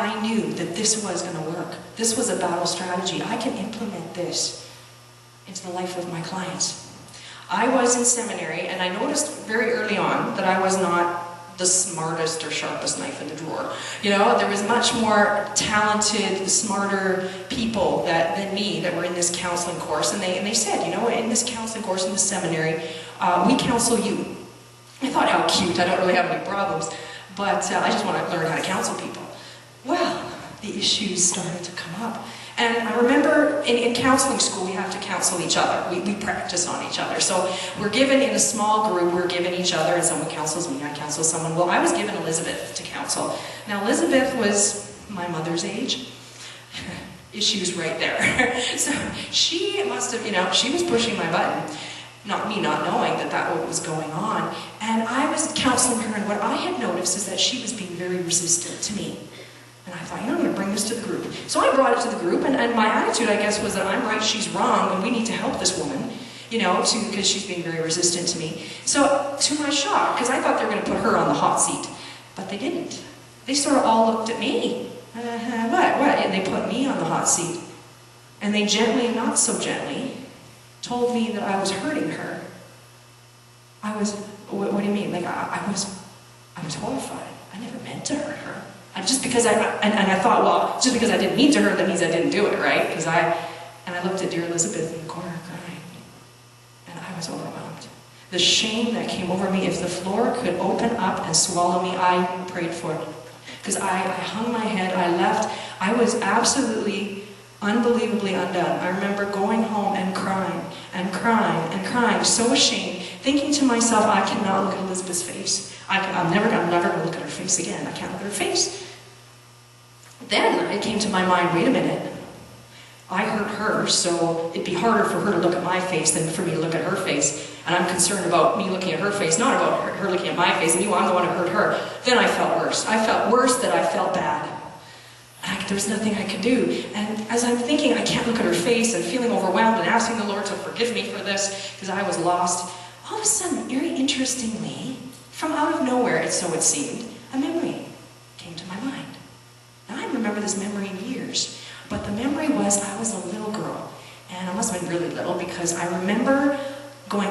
I knew that this was going to work. This was a battle strategy. I can implement this into the life of my clients. I was in seminary, and I noticed very early on that I was not the smartest or sharpest knife in the drawer. You know, there was much more talented, smarter people than me that were in this counseling course, and they said, you know, in this counseling course, in the seminary, we counsel you. I thought, how cute, I don't really have any problems, but I just want to learn how to counsel people. Well, the issues started to come up. And I remember in counseling school, we have to counsel each other. We practice on each other. So we're given in a small group, we're given each other, and someone counsels me, I counsel someone. Well, I was given Elizabeth to counsel. Now, Elizabeth was my mother's age. Issues right there. So she must have, you know, she was pushing my button. Not me not knowing that what was going on. And I was counseling her, and what I had noticed is that she was being very resistant to me. And I thought, you know, I'm going to bring this to the group. So I brought it to the group, and my attitude, I guess, was that I'm right, she's wrong, and we need to help this woman, you know, because she's being very resistant to me. So, to my shock, because I thought they were going to put her on the hot seat, but they didn't. They sort of all looked at me. What? And they put me on the hot seat. And they gently, not so gently, told me that I was hurting her. I was, what do you mean? Like, I was horrified. I never meant to hurt her. Just because I thought, well, just because I didn't mean to hurt, that means I didn't do it, right? Because I looked at dear Elizabeth in the corner crying, and I was overwhelmed. The shame that came over me, if the floor could open up and swallow me, I prayed for it. Because I hung my head, I left, I was absolutely, unbelievably undone. I remember going home and crying, and crying, and crying, so ashamed, thinking to myself, I cannot look at Elizabeth's face. I'm never going to look at her face again. I can't look at her face. Then it came to my mind, wait a minute. I hurt her, so it'd be harder for her to look at my face than for me to look at her face. And I'm concerned about me looking at her face, not about her looking at my face, and I'm the one who hurt her. Then I felt worse. I felt worse that I felt bad. There was nothing I could do. And as I'm thinking, I can't look at her face, and feeling overwhelmed and asking the Lord to forgive me for this, because I was lost, all of a sudden, very interestingly, from out of nowhere, so it seemed, a memory came to my mind. Now, I haven't remembered this memory in years, but the memory was I was a little girl, and I must have been really little, because I remember going,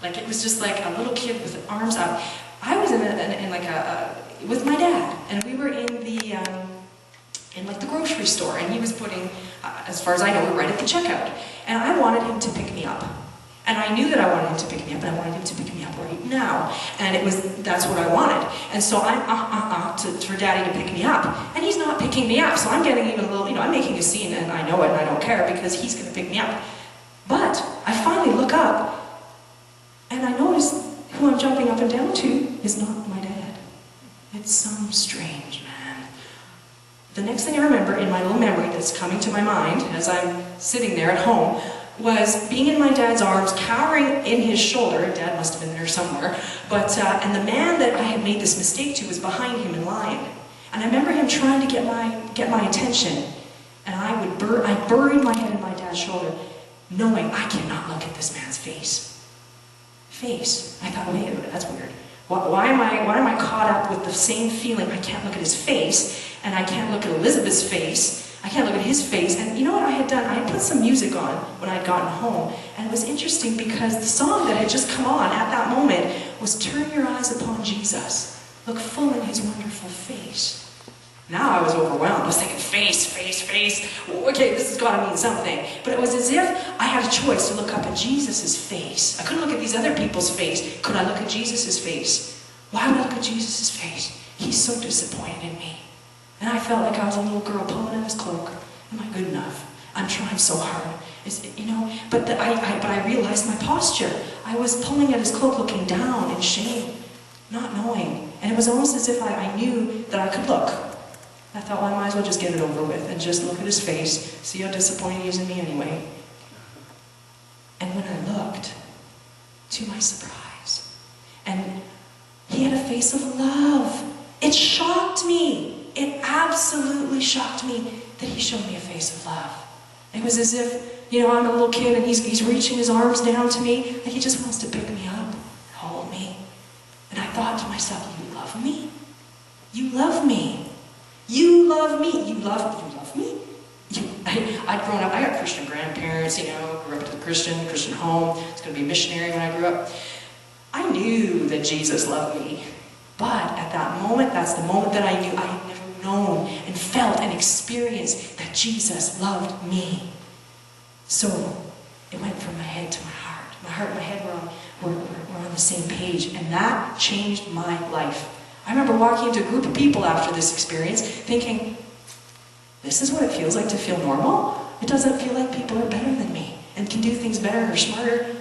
like it was just like a little kid with arms up. I was with my dad, and we were in the grocery store, and he was putting, as far as I know, we were right at the checkout, and I wanted him to pick me up. And I knew that I wanted him to pick me up, and I wanted him to pick me up right now. And that's what I wanted. And so I'm for Daddy to pick me up. And he's not picking me up, so I'm getting even a little, I'm making a scene, and I know it, and I don't care, because he's going to pick me up. But I finally look up, and I notice who I'm jumping up and down to is not my dad. It's some strange man. The next thing I remember in my little memory that's coming to my mind as I'm sitting there at home was being in my dad's arms, cowering in his shoulder. Dad must have been there somewhere. But and the man that I had made this mistake to was behind him in line. And I remember him trying to get my attention. And I buried my head in my dad's shoulder, knowing I cannot look at this man's face. I thought, wait a minute, that's weird. Why am I caught up with the same feeling? I can't look at his face, and I can't look at Elizabeth's face. I can't look at his face. And you know what I had done? I had put some music on when I had gotten home. And it was interesting because the song that had just come on at that moment was Turn Your Eyes Upon Jesus. Look full in his wonderful face. Now I was overwhelmed. I was thinking, face. Okay, this has got to mean something. But it was as if I had a choice to look up at Jesus' face. I couldn't look at these other people's face. Could I look at Jesus' face? Why would I look at Jesus' face? He's so disappointed in me. And I felt like I was a little girl pulling at his cloak. Am I good enough? I'm trying so hard. But I realized my posture. I was pulling at his cloak, looking down in shame, not knowing. And it was almost as if I knew that I could look. I thought, well, I might as well just get it over with and just look at his face, see how disappointed he is in me anyway. And when I looked, to my surprise, and he had a face of love. It shocked me. It absolutely shocked me that he showed me a face of love. It was as if, I'm a little kid and he's reaching his arms down to me and he just wants to pick me up and hold me. And I thought to myself, you love me? You love me. You love me. You love me? I'd grown up, I got Christian grandparents, you know, grew up in a Christian home. I was going to be a missionary when I grew up. I knew that Jesus loved me. But at that moment, that's the moment that I knew I had never known and felt and experienced that Jesus loved me. So it went from my head to my heart. My heart and my head were on the same page, and that changed my life. I remember walking into a group of people after this experience thinking, this is what it feels like to feel normal? It doesn't feel like people are better than me and can do things better or smarter.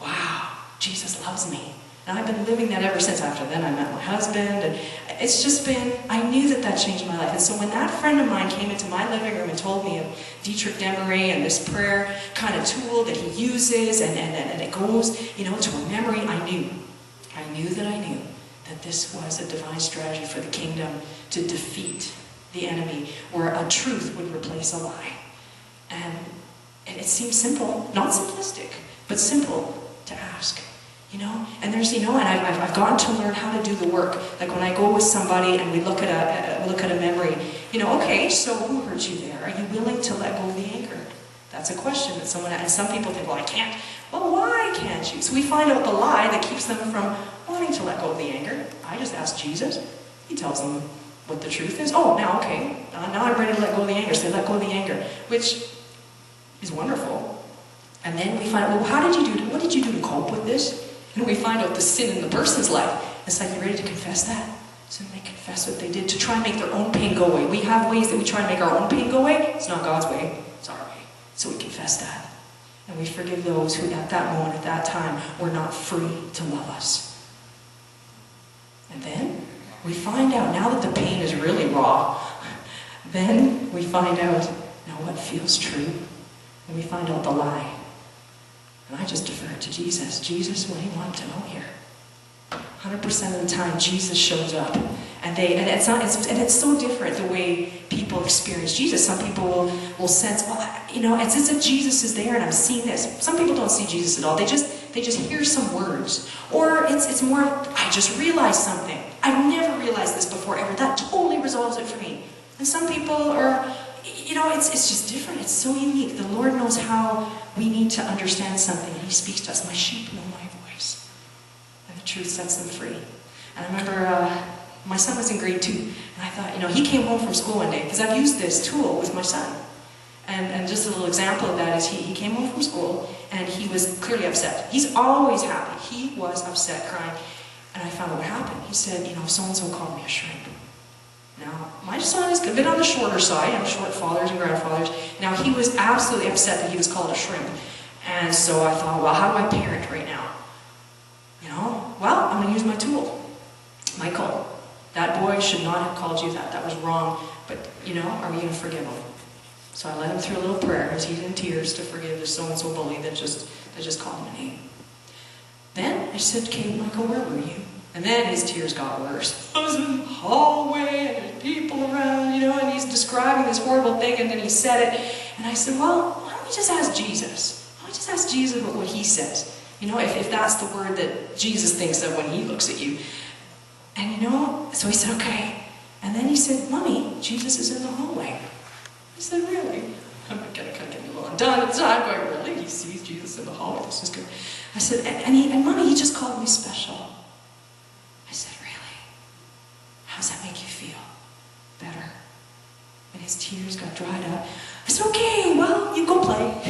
Wow, Jesus loves me. And I've been living that ever since. After then I met my husband, and it's just been, I knew that that changed my life. And so when that friend of mine came into my living room and told me of Dietrich Demery and this prayer kind of tool that he uses, and it goes, you know, to a memory, I knew that this was a divine strategy for the kingdom to defeat the enemy, where a truth would replace a lie. And it seems simple, not simplistic, but simple to ask. You know, and there's, you know, and I've gotten to learn how to do the work. Like when I go with somebody and we look at a memory, you know, okay, so who hurt you there? Are you willing to let go of the anger? That's a question that someone, and some people think, well, I can't. Well, why can't you? So we find out the lie that keeps them from wanting to let go of the anger. I just ask Jesus. He tells them what the truth is. Oh, now, okay, now I'm ready to let go of the anger. So they let go of the anger, which is wonderful. And then we find out, well, what did you do to cope with this? And we find out the sin in the person's life. It's like, you ready to confess that? So they confess what they did to try and make their own pain go away. We have ways that we try and make our own pain go away. It's not God's way, it's our way. So we confess that. And we forgive those who at that moment, at that time, were not free to love us. And then we find out, now that the pain is really raw, then we find out, now what feels true? And we find out the lie. And I just defer it to Jesus. Jesus, what do you want to know here? 100% of the time, Jesus shows up. And it's so different the way people experience Jesus. Some people will sense, well, you know, it's as if Jesus is there and I'm seeing this. Some people don't see Jesus at all. They just hear some words. Or it's more, I just realized something. I've never realized this before ever. That totally resolves it for me. And some people are, you know, it's just different. It's so unique. The Lord knows how we need to understand something. He speaks to us. My sheep know my voice. And the truth sets them free. And I remember my son was in grade 2. And I thought, you know, he came home from school one day, because I've used this tool with my son. And just a little example of that is he came home from school and he was clearly upset. He's always happy. He was upset, crying. And I found out what happened. He said, you know, so-and-so called me a shrimp. Now, my son is a bit on the shorter side. I'm short fathers and grandfathers. Now, he was absolutely upset that he was called a shrimp. And so I thought, well, how do I parent right now? You know, well, I'm going to use my tool. Michael, that boy should not have called you that. That was wrong. But, you know, are we going to forgive him? So I led him through a little prayer as he's in tears to forgive the so-and-so bully that just called him a name. Then I said, okay, Michael, where were you? And then his tears got worse. I was in the hallway, and there's people around, you know, and he's describing this horrible thing, and then he said it. And I said, well, why don't we just ask Jesus? Why don't we just ask Jesus what he says? You know, if that's the word that Jesus thinks of when he looks at you. And you know, so he said, okay. And then he said, Mommy, Jesus is in the hallway. I said, really? I'm kind of getting a little undone at the time, going, really? He sees Jesus in the hallway, this is good. I said, and Mommy, he just called me special. I said, really? How does that make you feel? Better. And his tears got dried up. I said, okay, well, you go play.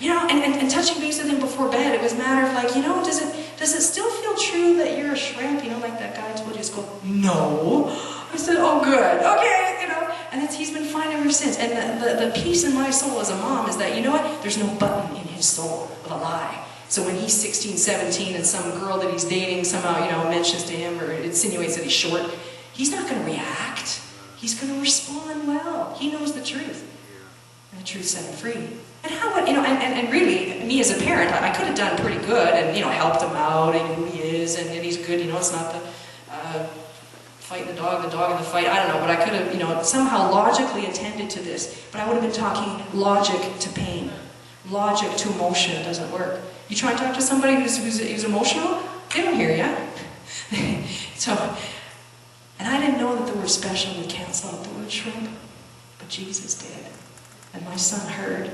You know, and touching base with him before bed, it was a matter of like, you know, does it still feel true that you're a shrimp? You know, like that guy told you to go, no. I said, oh, good, okay, you know. And he's been fine ever since. And the peace in my soul as a mom is that, you know what, there's no button in his soul of a lie. So when he's 16, 17, and some girl that he's dating somehow, you know, mentions to him or insinuates that he's short, he's not going to react. He's going to respond well. He knows the truth. And the truth set him free. And how, you know, and really, me as a parent, I could have done pretty good and, you know, helped him out, and who he is, and he's good, you know, it's not the fighting the dog in the fight, I don't know, but I could have, you know, somehow logically attended to this, but I would have been talking logic to pain. Logic to emotion doesn't work. You try and talk to somebody who's emotional, they don't hear you. So, and And I didn't know that the word special would cancel out the word shrimp, but Jesus did. And my son heard.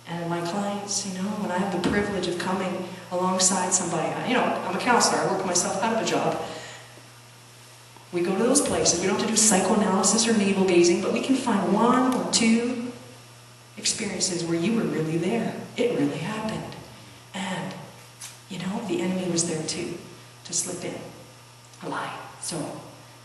And my clients, when I have the privilege of coming alongside somebody, I'm a counselor, I work myself out of a job. We go to those places. We don't have to do psychoanalysis or navel gazing, but we can find one or two experiences where you were really there. It really happened. And, the enemy was there too, to slip in a lie. So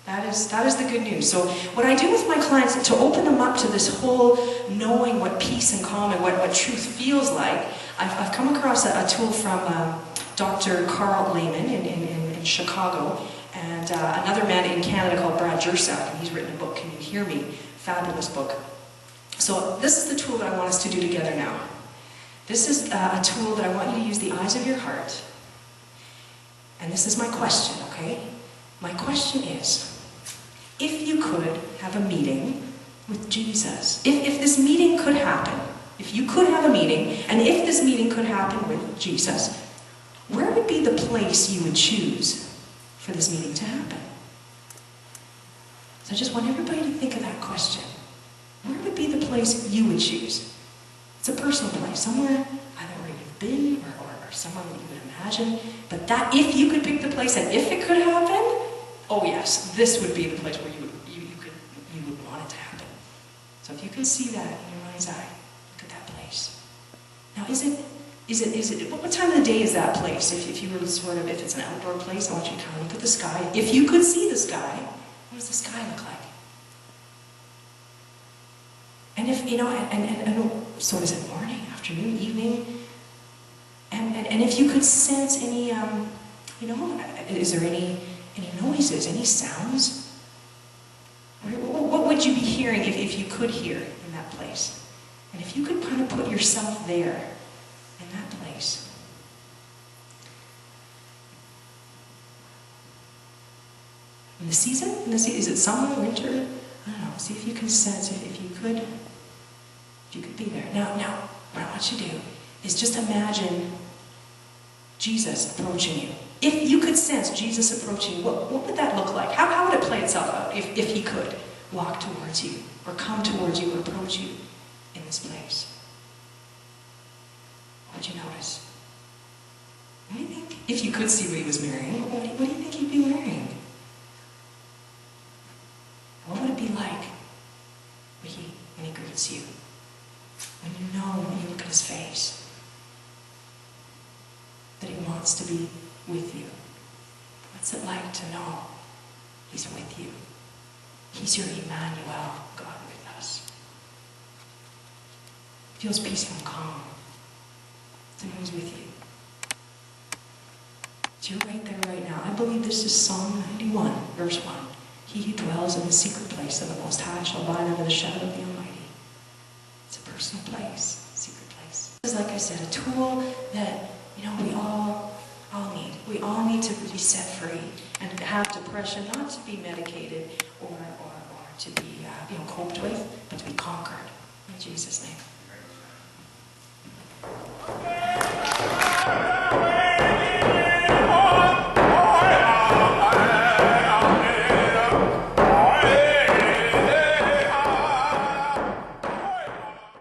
that is the good news. So what I do with my clients to open them up to this whole knowing what peace and calm and what truth feels like, I've come across a tool from Dr. Carl Lehman in Chicago, and another man in Canada called Brad Jersak, and he's written a book, Can You Hear Me? Fabulous book. So this is the tool that I want us to do together now. This is a tool that I want you to use the eyes of your heart. And this is my question, okay? My question is, if you could have a meeting with Jesus, if this meeting could happen, if you could have a meeting, and if this meeting could happen with Jesus, where would be the place you would choose for this meeting to happen? So I just want everybody to think of that question. Where would be the place you would choose? It's a personal place, somewhere either where you've been or somewhere that you would imagine. But that, if you could pick the place and if it could happen, oh yes, this would be the place where you would want it to happen. So if you can see that in your mind's eye, look at that place. Now what time of the day is that place? If you were if it's an outdoor place, I want you to kind of look at the sky. If you could see the sky, what does the sky look like? And if, so is it morning, afternoon, evening? And if you could sense any, is there any noises, any sounds? What would you be hearing if you could hear in that place? And if you could kind of put yourself there, in that place. In the season? Is it summer, winter? I don't know. See if you can sense, if you could be there. Now, what I want you to do is just imagine Jesus approaching you. If you could sense Jesus approaching you, what would that look like? How would it play itself out if he could walk towards you, or come towards you, or approach you in this place? What would you notice? What do you think? If you could see what he was wearing, what do you think he'd be wearing? What would it be like when he greets you? When you look at his face, that he wants to be with you. What's it like to know he's with you? He's your Emmanuel, God with us. It feels peaceful and calm to know he's with you. So you're right there right now. I believe this is Psalm 91, verse 1. He who dwells in the secret place of the Most High shall abide under the shadow of the Almighty. It's a personal place, secret place. This is, like I said, a tool that, we all need. We all need to be set free and to have depression, not to be medicated or to be, coped with, but to be conquered. In Jesus' name.